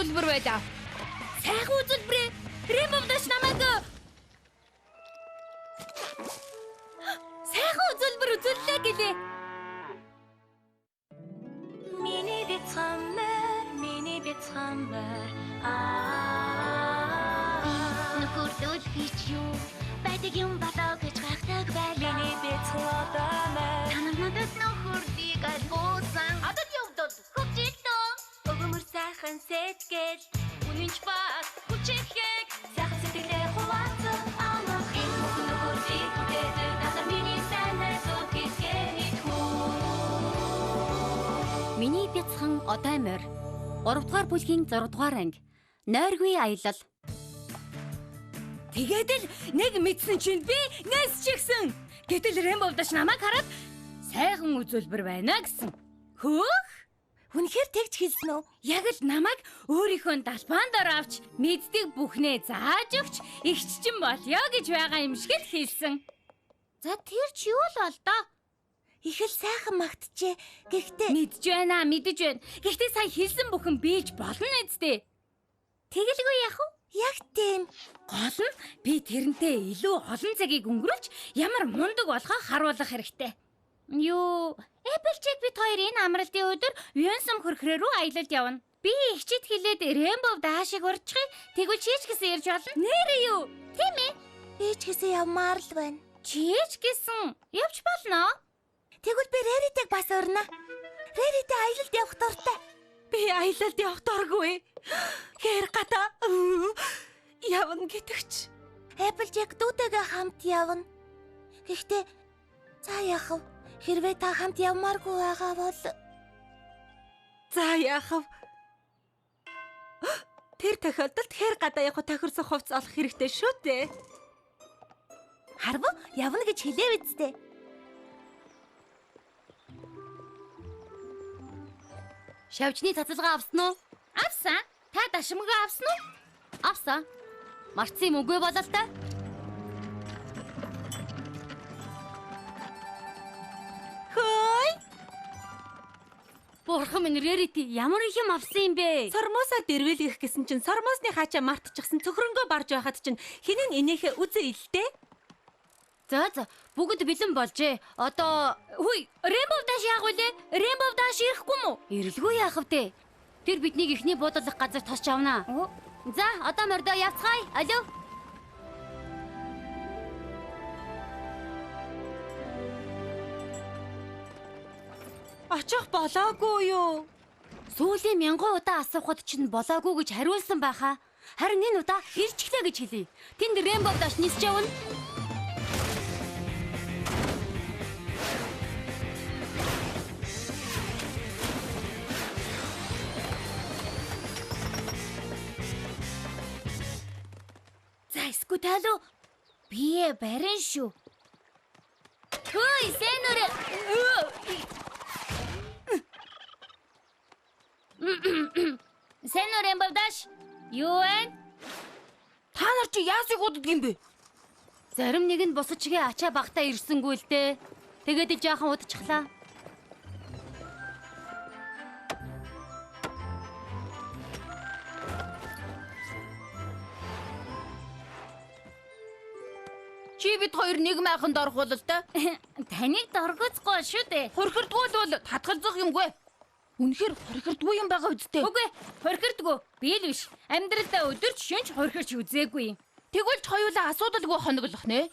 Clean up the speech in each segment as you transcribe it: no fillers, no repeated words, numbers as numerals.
үзүүлбэр байлаа. Сайхан үзүүлбэрээ. Rainbow Dash намайг сайхан үзүүлбэр үзүүллээ гэлээ. Миний бяцхан нөхөрлөл хийж юу байдаг юм болоо гэж гайхдаг байлаа. Миний бяцхан одоо мэр танамнадад нөхөрлийг альбуусан. Одоо явдал хөвжөлтөө өгөмөр сайхан сэтгэл үнэнч бас хүчихэд сайхан сэтгэлээ хуваацсан амах юм нөхөрлийг бүтээдэг надад миний сайнаа зүтгэж Миний бяцхан одоо морь 3 дугаар бүлгийн 6 дугаар анги Нойргүй аялал. Тэгээд л нэг мэдсэн чинь би нэсчихсэн. Гэтэл Rainbow Dash намайг хараад сайхан үзүүлбэр байна гэсэн. Хөөх? Үнэхээр тэгж хэлсэн үү? Яг л намайг өөрийнхөө далбаан дээр авч мэддэг бүхнээ зааж өгч игччин болё гэж байгаа юм шиг л хэлсэн. За тэр ч юу л бол доо. их л сайхан магтжээ. Гэхдээ Мэдж байна. Гэхдээ сая хэлсэн бүхэн биелж болно үсттэй. Тэгэлгүй яах вэ? яг тийм Гол нь би тэрнтэй илүү олон цагийг өнгөрүүлж ямар мундаг болохоо харуулах хэрэгтэй. Юу, Applejack бид хоёр энэ амралтын өдөр Вьенсом хөрхрөө рүү аялалд явна. Би ихчид хэлээд Rainbow Dash-ыг урьдчихъя. Тэгвэл чийч гэсэн ирж болно. Нэрээ юу? Тийм ээ. ээж гэсэн явмаар л байна. Чийч гэсэн явж болно. Тэгвэл би Рэритийг бас урна. Рэритээ аялалд явах дуртай. Би аялалд явах дургүй. Хэр гата. Явна гэтгч. Applejack дүүтэйгээ хамт явна. Гэхдээ цаа яах вэ? Хэрвээ та хамт явмааргүй байгаа бол За яах вэ? Тэр тохиолдолд хэр гадаа явах тохирсон хувцас олох хэрэгтэй шүү дээ. харв явна гэж хэлээ үсттэй. Шавжны цацалгаа авсан уу? Авсан. Та дашмгаа авсан уу? Авсан. Марцсан юм үгүй болол та. Хөөй. Бурхан минь Рэрити ямар их юм авсан юм бэ? Сормосоо дэрвэлгэх гэсэн чинь сормосны хаачаа мартчихсан цөхрөнгөө барж байхад чинь хинэн инээхэ үзээ илтэй. За бүгд бэлэн болжээ. Одоо Хүй, Rainbow Dash яах вэ? Rainbow Dash ирэхгүй мүү? ирэлгүй яах вэ? Тэр биднийг ихний буудаллах газар тосч авнаа. За одоо мордоо явцгаая. Алуу. Очих болоогүй юу? Сүүлийн 1000 удаа асуухад чинь болоогүй гэж хариулсан байхаа. Харин энэ удаа ирчихлээ гэж хэлье. Тэнд Rainbow Dash нисж явна. За скутало. Би барин шүү. Хөөй, сэнүрэ. Сэн Rainbow Dash юу вэ? Та нар чи яасыг уддаг юм бэ? Зарим нэг нь бусачгийн ачаа багтаа ирсэнгүй л дээ. Тэгээд л жаахан удчихлаа. Чи бид хоёр нэг майханд орох бол л та. Таныг доргоцгүй шүү дээ. Хорхирдгүй бол татгалзах юмгүй. Үнэхээр хорхирдгүй юм байгаа үсттэй. Үгүй, хорхирдгүй. Би л биш. Амьдралдаа өдөрч шөнч хорхирч үзээгүй. Тэгвэл ч хоёулаа асуудалгүй хоноглох нэ.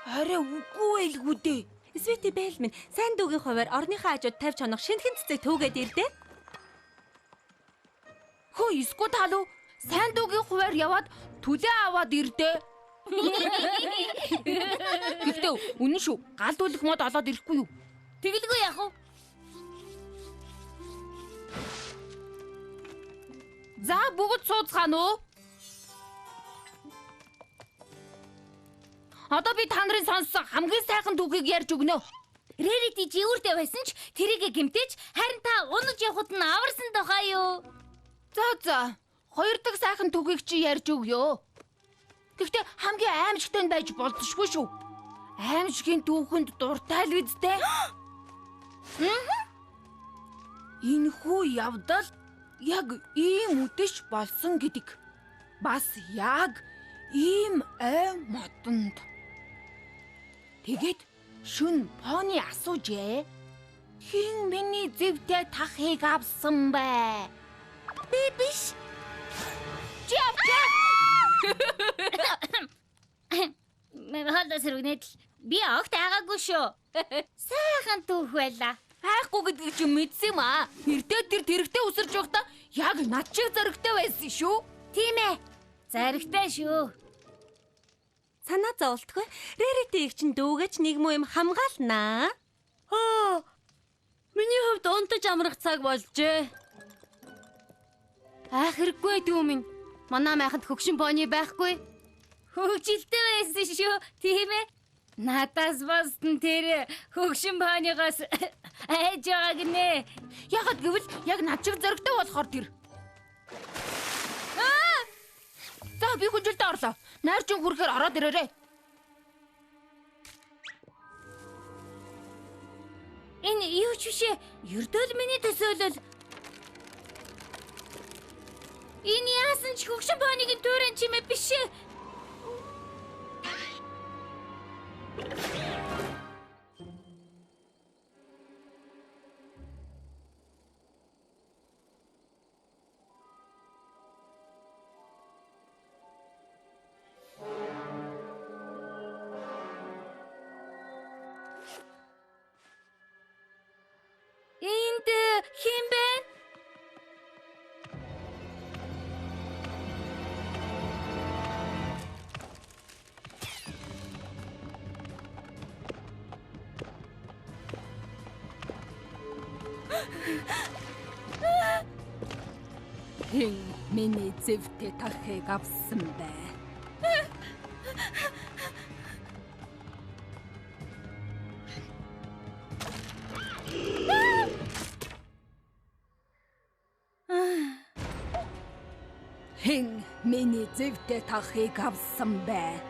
Арай үгүй байлгүй дээ. Свети Бэлмэн сайн дүүгийн хуваар орныхаа хажууд тавьж хонох шинэхэн цэцэг төвгээд ирдэ. Хөө иску талуу сайн дүүгийн хуваар яваад түлээ аваад ирдэ. Гэхдээ үнэн шүү. Гал дүүлэх мод олоод ирэхгүй юу? Тэгэлгүй яах вэ? За бүгд сууцгаана уу? Одоо би та нарын сонссон хамгийн сайхан түүхийг ярьж өгнө. Рэрити живүүртэй байсан ч тэрийгэ гэмтэж харин та унаж явхад нь аварсан тухай юу? За. Хоёр дахь сайхан түүхийг чи ярьж өгөө. Гэхдээ хамгийн аимшигтай нь байж болзошгүй шүү. Аимшигын дүүхэнд дуртай л үстэй. Энэхүү явдал яг ийм үдэш болсон гэдэг. Бас яг ийм ой модонд. Тэгээд шүн пони асуужээ. Хин миний зэвтэй тахыг авсан бэ? Би биш. Чи авчаа. Халаас рүүнэт би огт агаагүй шүү. Сайхан түүх байла. Хайхгүй гэдгийг чи мэдсэн юм аа. Эрдээ тэр тэрэгтэй үсэрч байхдаа яг над шиг зөрөгтэй байсан шүү. Тийм ээ. Заригтай шүү. Санаа зовлтгүй. Рэрэтийг чинь дүүгэж нэг муу юм хамгаалнаа. Миний хувьд унтаж амрах цаг болжээ. Ах хэрэггүй дүү минь. Манай майханд хөгшин бооны байхгүй. Хөгжилтэй байсан шүү. Тийм ээ. Надаас босдон тэр хөгшин бааныгаас айж байгаа гинэ. Ягаад гэвэл яг над шиг зөрөгтэй болохоор тэр. За би хүнжилтэд орлоо. Найрчин хүрэхээр ороод ирээрэй. Энэ юу ч бишээ. Ердөөл миний төсөөлөл. Энэ яасан ч хөгшин бооныгийн дүүрэн чимээ биш ээ. Энд хэн бэ? Хин миний зэвтэй тахыг авсан бэ? Хин миний зэвтэй тахыг авсан бэ?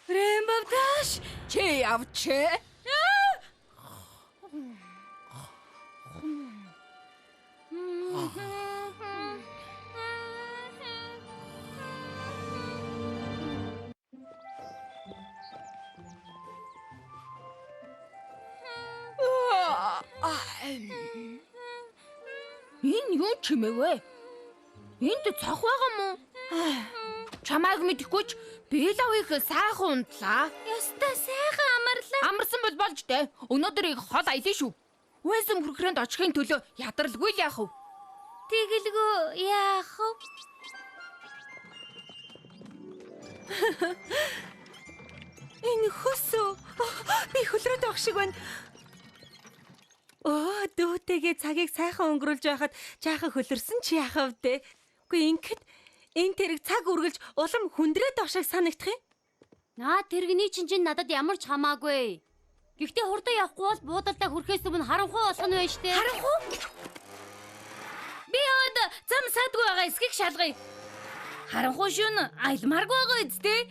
Рэмбо даш. Чи явчээ. Энэ юу чимээ вэ? Энд цох байгаа мó? Чамайг мэдэхгүй ч Белавыг сайхан унтлаа. Яста сайхан амарлаа. Амарсан бол болж дээ. Өнөөдөр их хол аялаа шүү. Уйсэм хүрхрэнд очихын төлөө ядралгүй л яах вэ? Тэгэлгүй яах вэ? Энэ хөсөө. Би хөлрөөд авах шиг байна. Дүүтэйгээ цагийг сайхан өнгөрүүлж байхад жаахан хөлөрсөн чи яах вэ? Үгүй ингэхэд энэ тэрэг цаг үргэлж улам хүндрээд авах шиг санагдах юм. Наа тэрэгний чинь надад ямар ч хамаагүй. Гэхдээ хурдан явахгүй бол буудалтай хүрэхээс өмнө харанхуй болох нь байна штэ. Харанхуй? Би яваад зам садгүй байгаа эсхийг шалгая. Харанхуй шүн айлмааргүй байгаа үсттэй.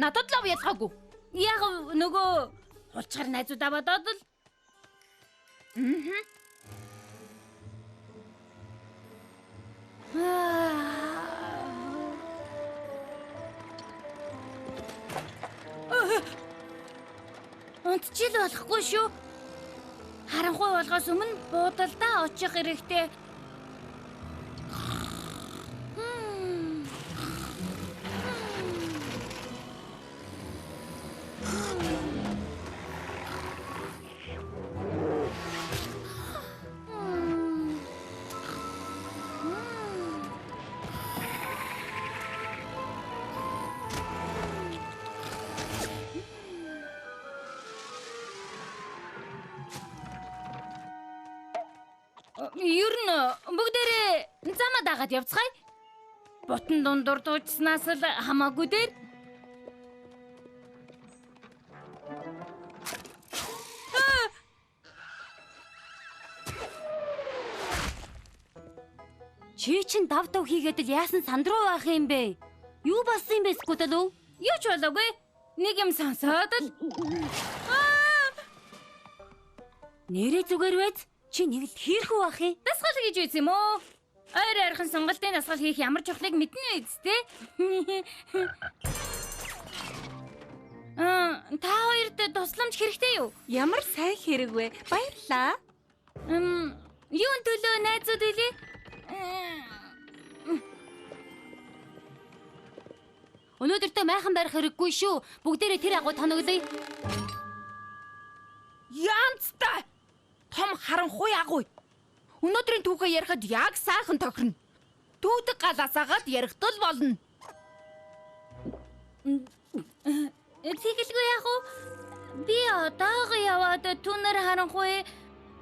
Надад л ялгаагүй. Яг нөгөө хулчгаар найзуудаа бодоод л. Унтчил болохгүй шүү. Харанхуй болгоос өмнө буудалдаа очих хэрэгтэй. Ер нь бүгдээрээ замаа дагаад явцгаая. Ботон дундуур дуучснаас л хамаагүй дээр. Чи чин давтав хийгээд л яасан санд руу байх юм бэ? Юу болсон юм бэ Скутл үү? Юу ч болоогүй. Нэг юм сонсоод л Нэрээ зүгээр байц. Чи нэг л хийрхүү бах юм. дасгал хийж үйс юм уу? Ойр ойрхон сонголтын дасгал хийх ямар чухлыг мэднэ үү үстэй? Та хоёрт тусламж хэрэгтэй юу? Ямар сайн хэрэг вэ? Баярлаа. Юун төлөө найзууд үлээ? Өнөөдөртөө майхан барих хэрэггүй шүү. Бүгдээрээ тэр агуу тоноглоё. Янцтай. Том харанхуй агуй. Өнөөдрийн түүхээ ярихад яг сайхан тохирно. Түүдэг галаасаагаад ярихтал болно. Тэгэлгүй яах вэ? Би одоогоо яваад түнэр харанхуй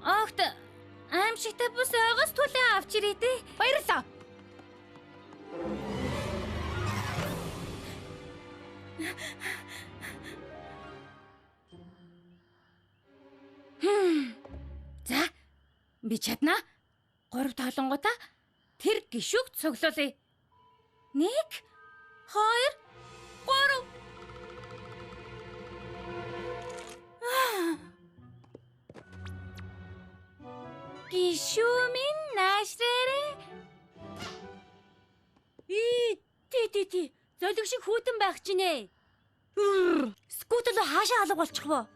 огт аимшигтай бус ойгоос түлээ авч ирээ дээ. Баярлаа. За, би чадна. 3 тоолонгуудаа тэр гişүг цуглуулъя. 1 2 3 гişүү минь наашраарэ. Тий. Золиг шиг хүүтэн байх чинь ээ. Скутл хаашаа алга болчих вэ?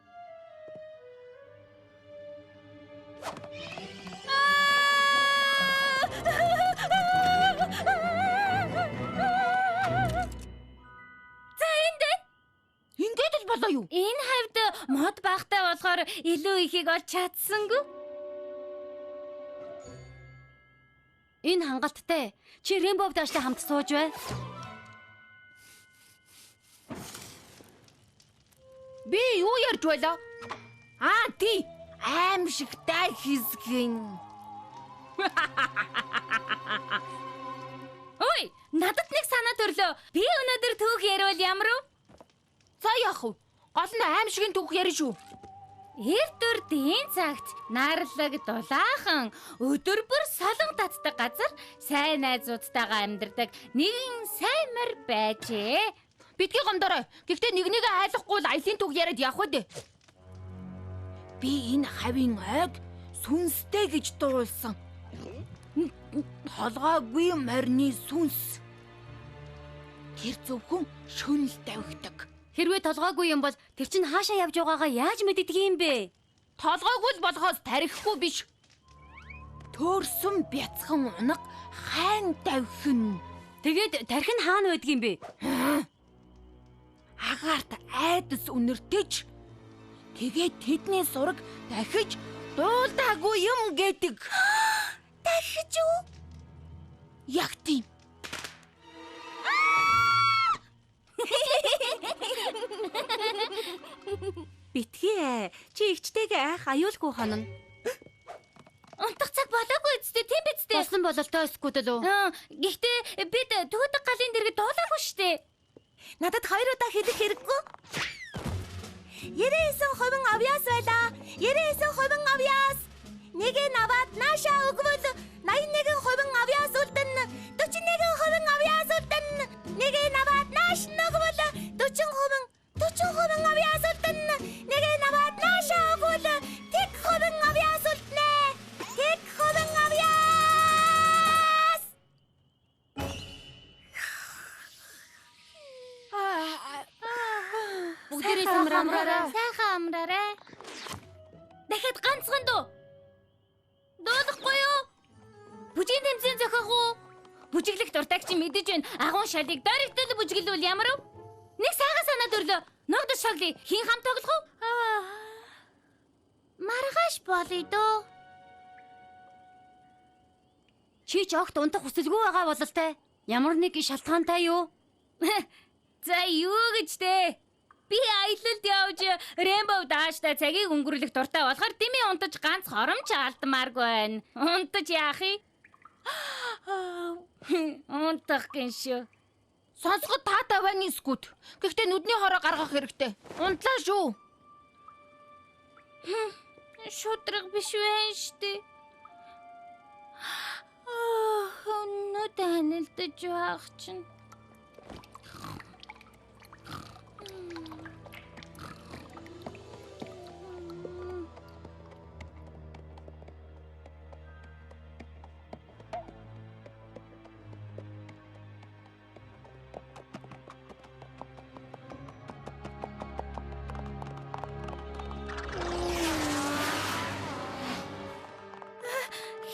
Ингээд л болоо юу? Энэ хавьд мод багтай болохоор илүү ихийг олж чадсангүй. Энэ хангалттай. Чи Рэмбов дааштай хамт сууж бай. Би юу ярьж байлаа? Тий. Аимшигтай хэсгэн. Ой, надад нэг санаа төрлөө. Би өнөөдөр түүх ярил ямар вэ? За яах вэ? Гол нь аимшигын түүх ярина шүү. Эрт үрдийн цагт наарлаг дулаахан өдөр бүр солон татдаг газар сайн найзуудтайгаа амьдардаг нэгэн сайн мөр байжээ. Бидгийн гомдорой. Гэхдээ нэгнийг айлахгүй л аялын түүх яриад явах вэ? Би энэ хавийн ойг сүнстэй гэж дуулсан. Толгойгүй морины сүнс. Тэр зөвхөн шөнөл тавигдаг. Хэрвээ толгойгүй юм бол тэр чинь хаашаа явж байгаагаа яаж мэддэг юм бэ? Толгойгүй л болохоос тарихгүй биш. Төөрсөн бяцхан унаг хайн давхин. Тэгээд тархин хаана байдаг юм бэ? Агаарт айдас үнэртэж. Тэгээд тэдний сураг дахиж дуулдаагүй юм гэдэг. Дахиж юу? Яг тийм. Битгий. Чи ихчтэйгээ айх аюулгүй хонно. Унтах цаг болоогүй үсттэй тийм биз дээ. Болсон бололтой Скутл үү? Гэхдээ бид түүдэг галын дэргэд дуулаагүй штэ. Надад 2 удаа хэлэх хэрэггүй. 99% авьяас байлаа. 99% авьяас. Нэгэ наваад наашаа өгвөл 81% авьяас үлдэнэ. 41% авьяас үлдэнэ. Нэгэ наваад нааш нөгвөл 40% авьяас үлдэнэ. Нэгэ наваад наашаа өгвөл 1% авьяас үлдэнэ. 1% авьяас. Бүгдээрээ амраарай. Сайхан амраарай. Дахиад ганцхан дуу. Дуулахгүй юу? Бүжгийн тэмцээн зохиох уу? Бүжиглэх дуртагч мэдэж байна. Агуун шалыг дөрөгтөл бүжиглвэл ямар вэ? Нэг сайхан санаа төрлөө. Ногдож шоглоё. Хин хамт тоглох уу? Маргааш болъё дөө. Чи ч огт унтах хүсэлгүй байгаа бололтой. Ямар нэг шалтгаантай юу? За юу гэж дээ? Би аялалд явж Рэмбов дааштай цагийг өнгөрүүлэх дуртай болохоор дими унтаж ганц хоромч алдмааргүй байна. Унтаж яах юм? Унтах гиншүү. Сонсгод таатай байна Скут. Гэхдээ нүдний хороо гаргах хэрэгтэй. Унтлаа шүү. Шудраг биш вэ штэ. Нүд ханилдаж байх чинь.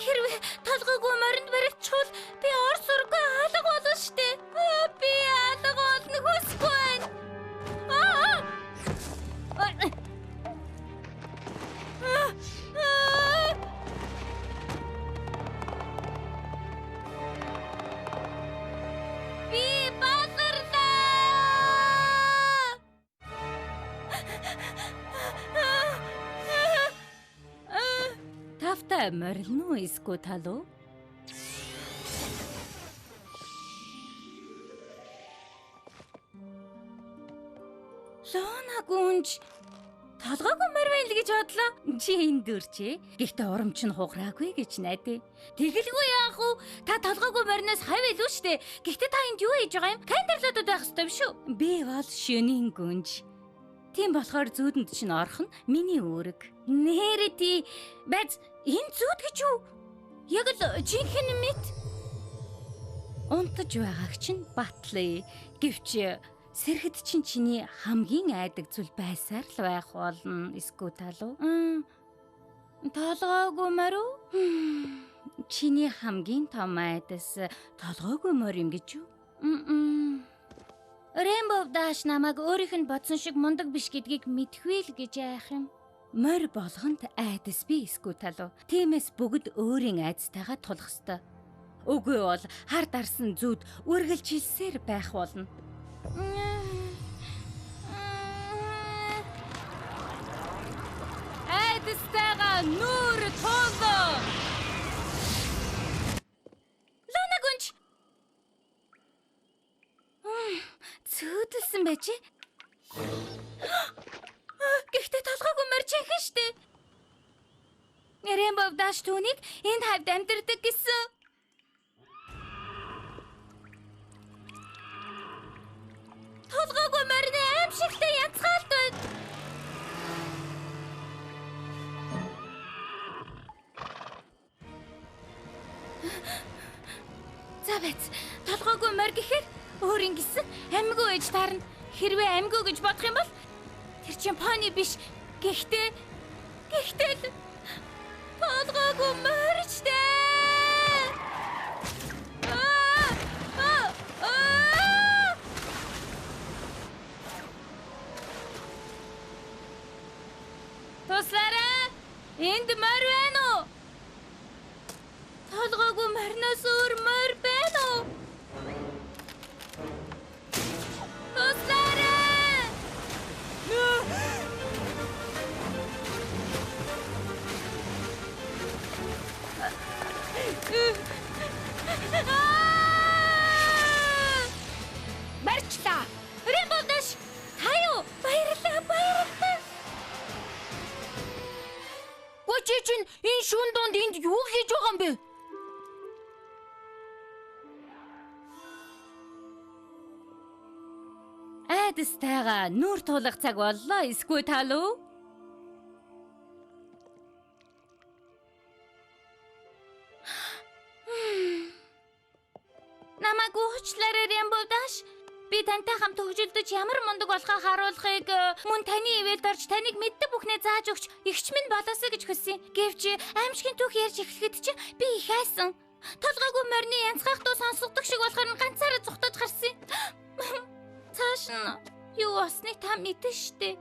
Хэрвээ толгойгүй моринд баригдчихвол би ор сургаа алга болно штэ. Би алга болно хүсэхгүй байна. Би базарлаа. Тавтай морилно уу эсвэл талуу? Лона гүнж толгойгүй морил гэж бодлоо. Чи энд дөрчээ. Гэхдээ урамч нь хугараагүй гэж найдаа. Тэгэлгүй яах вэ? Та толгойгүй мориноос хавь илүү штэ. Гэхдээ та энд юу хийж байгаа юм? Кандерлодод байх ёстой биш үү? Би бол шөнийн гүнж. Тийм болохоор зүүдэнд чинь орох нь миний үүрэг. Нэрээ тий. Бац энэ зүүд гэж юу? Яг л жинхэнэ мэд. Унтаж байгааг чинь батлаа. Гэвч сэрхэд чинь чиний хамгийн айдаг зүйл байсаар л байх болно. Эсвэл талуу. Толгойгүй морь уу? Чиний хамгийн том айдас толгойгүй морь юм гэж юу? Rainbow Dash намайг өөрийнх нь бодсон шиг мундаг биш гэдгийг мэдхгүй л гэж яах юм. Морь болгонд айдас би эсвэл талуу. Тиймээс бүгд өөрийн айдастайгаа тулах ёстой. Үгүй бол хар дарсан зүуд үргэлжилсээр байх болно. Айдастайгаа нүүр тулаа. Лона гүнж. Зүүдэлсэн байж. Гэхдээ толгойгүй морьчихэн штэ. Rainbow Dash түүнийг энд хавьд амьдэрдэг гэсэн. Толгойгүй морины аимшигтай янзгаалт байна. За бац, толгойгүй морь гэхээр өөрийн гисэн амьгүй ээж таарна. Хэрвээ амьгүй гэж бодох юм бол тэр чинь пони биш. Гэхдээ толгойгүй морьчтэй. Туслаарай. Энд морь байна уу? Толгойгүй морьноос өөр морь байна уу? Туслаарай. Барьчлаа. Rainbow Dash, хаяа баярлалаа. Чи чинь энэ шүүн донд энд юу хийж байгаа юм бэ? Айдастайгаа нүүр тулах цаг боллоо. Эсвэл талуу? Намайг уучлаарай Rainbow Dash. Би тантай хамт хөгжилдөж ямар мундаг болохоо харуулахыг мөн таны ивэлд орж таныг мэддэг бүхнээ зааж өгч эгч минь болоосоо гэж хүссэн. Гэвч аимшигын түүх ярьж эхлэхэд чинь би их айсан. Толгойгүй морины янзгаах дуу сонсогдох шиг болохоор ганцаараа зүхтэж гарсан. Цааш нь юу болсныг та мэдэн штэ.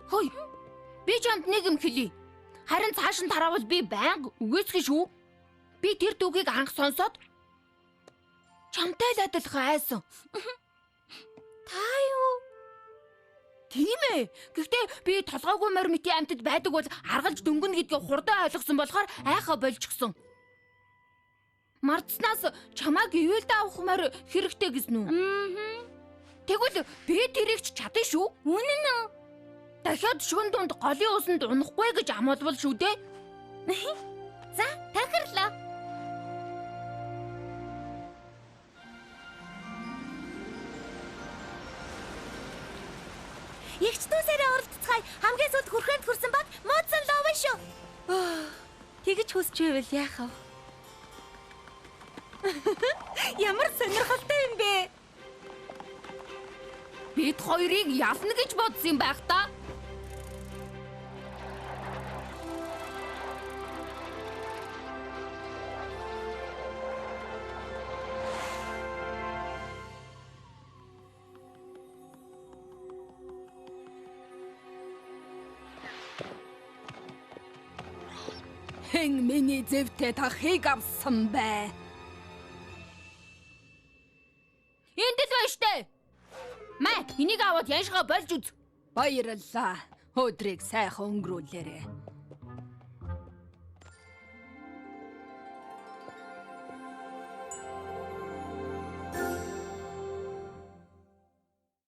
Хөөе. Би чамд нэг юм хэлье. Харин цааш нь тараавал би байнга үгээсгэн шүү. Би тэр дүүгийг анх сонсоод чамтай л адилхан айсан. Та юу? Тийм ээ. Гэхдээ би толгойгүй морь мэтийн амьтад байдаг бол аргалж дөнгөнө гэдгийг хурдан ойлгосон болохоор айхаа болчихсон. Мартснаас чамааг ивэлд авах морь хэрэгтэй гэсэн үү? Тэгвэл би тэрийг ч чадсан шүү. Үнэн үү? Дахиад шүн дунд голын усанд унахгүй гэж амуулвал шүү дээ. За, тахирлаа. Эгч дүүсээрээ оролцгоё. Хамгийн сүүлд хүрхээнд хүрсэн баг муудсан ловн шүү. Тэгж хүсч байвал яах вэ? Ямар сонирхолтой юм бэ? Бид хоёрыг ялна гэж бодсон юм байх та. Хэн миний зэвтэ тахыг авсан бэ? Энд л байна штэ. Мэ, энийг аваад яншгаа болж үз. Баярлалаа. Өдрийг сайхан өнгөрүүлээрэй.